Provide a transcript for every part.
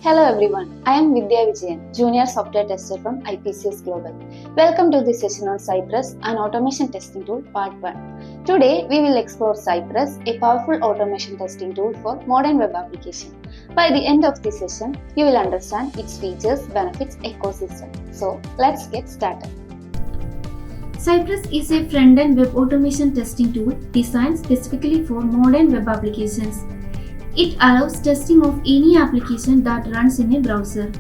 Hello everyone, I am Vidya Vijayan, Junior Software Tester from IPCS Global. Welcome to this session on Cypress, an automation testing tool part 1. Today we will explore Cypress, a powerful automation testing tool for modern web application. By the end of this session, you will understand its features, benefits, ecosystem. So let's get started. Cypress is a front-end web automation testing tool designed specifically for modern web applications. It allows testing of any application that runs in a browser.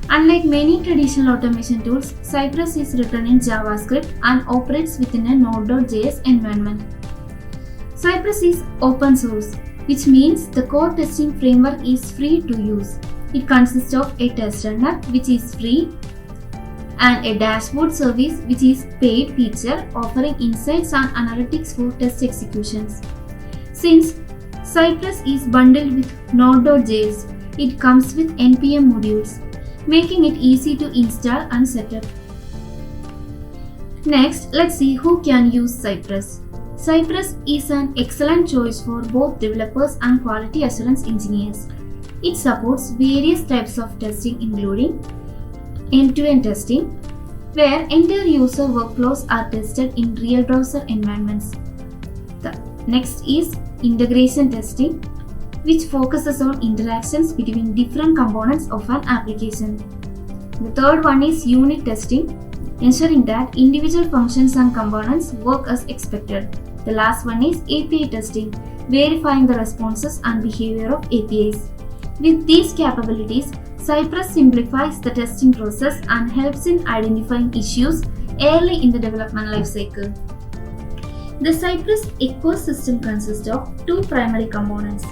Unlike many traditional automation tools, Cypress is written in JavaScript and operates within a Node.js environment. Cypress is open source, which means the core testing framework is free to use. It consists of a test runner, which is free, and a dashboard service, which is paid feature offering insights and analytics for test executions. Since Cypress is bundled with Node.js, it comes with npm modules, making it easy to install and set up. Next, let's see who can use Cypress. Cypress is an excellent choice for both developers and quality assurance engineers. It supports various types of testing including end-to-end testing, where entire user workflows are tested in real browser environments. The next is integration testing, which focuses on interactions between different components of an application. The third one is unit testing, ensuring that individual functions and components work as expected. The last one is API testing, verifying the responses and behavior of APIs. With these capabilities, Cypress simplifies the testing process and helps in identifying issues early in the development lifecycle. The Cypress ecosystem consists of two primary components.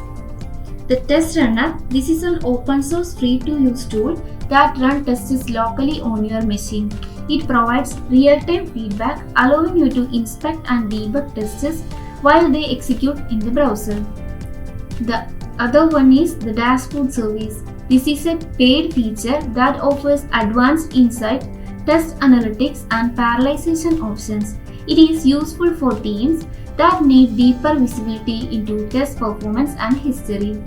The test runner, this is an open source free to use tool that runs tests locally on your machine. It provides real-time feedback, allowing you to inspect and debug tests while they execute in the browser. The other one is the dashboard service. This is a paid feature that offers advanced insight, test analytics, and parallelization options. It is useful for teams that need deeper visibility into test performance and history.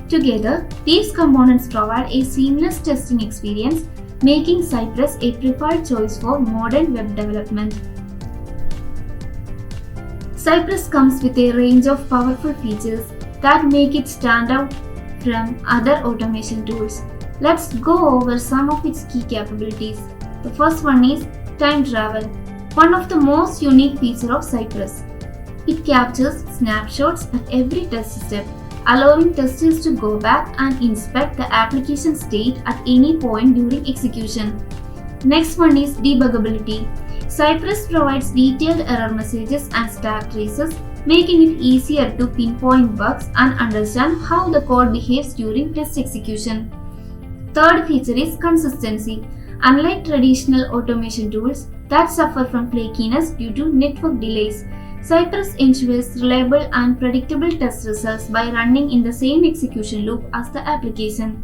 Together, these components provide a seamless testing experience, making Cypress a preferred choice for modern web development. Cypress comes with a range of powerful features that make it stand out from other automation tools. Let's go over some of its key capabilities. The first one is time travel, one of the most unique features of Cypress. It captures snapshots at every test step, allowing testers to go back and inspect the application state at any point during execution. Next one is debuggability. Cypress provides detailed error messages and stack traces, making it easier to pinpoint bugs and understand how the code behaves during test execution. Third feature is consistency. Unlike traditional automation tools that suffer from flakiness due to network delays, Cypress ensures reliable and predictable test results by running in the same execution loop as the application.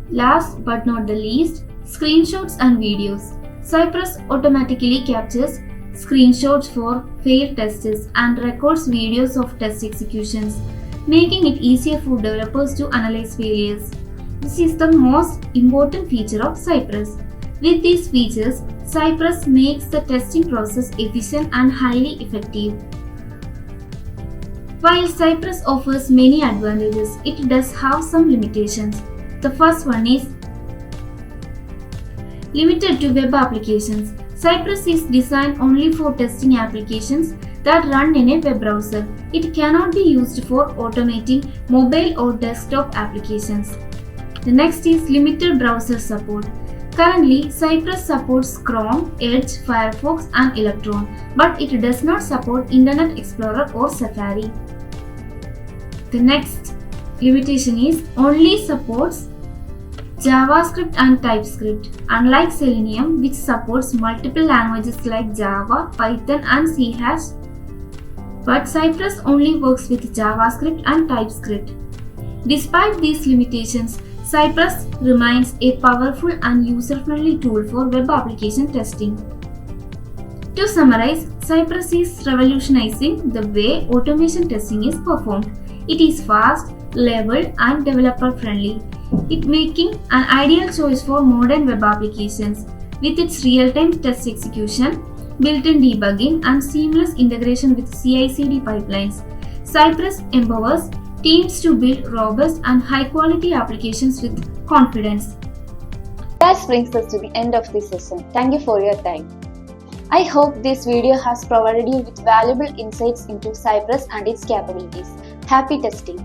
Last but not the least, screenshots and videos. Cypress automatically captures screenshots for failed tests and records videos of test executions, making it easier for developers to analyze failures. This is the most important feature of Cypress. With these features, Cypress makes the testing process efficient and highly effective. While Cypress offers many advantages, it does have some limitations. The first one is limited to web applications. Cypress is designed only for testing applications that run in a web browser. It cannot be used for automating mobile or desktop applications. The next is limited browser support. Currently, Cypress supports Chrome, Edge, Firefox, and Electron, but it does not support Internet Explorer or Safari. The next limitation is only supports JavaScript and TypeScript, unlike Selenium, which supports multiple languages like Java, Python, and C#. But Cypress only works with JavaScript and TypeScript. Despite these limitations, Cypress remains a powerful and user-friendly tool for web application testing. To summarize, Cypress is revolutionizing the way automation testing is performed. It is fast, labeled, and developer friendly, it making an ideal choice for modern web applications. With its real-time test execution, built-in debugging, and seamless integration with CI/CD pipelines, Cypress empowers teams to build robust and high-quality applications with confidence. That brings us to the end of this session. Thank you for your time. I hope this video has provided you with valuable insights into Cypress and its capabilities. Happy testing!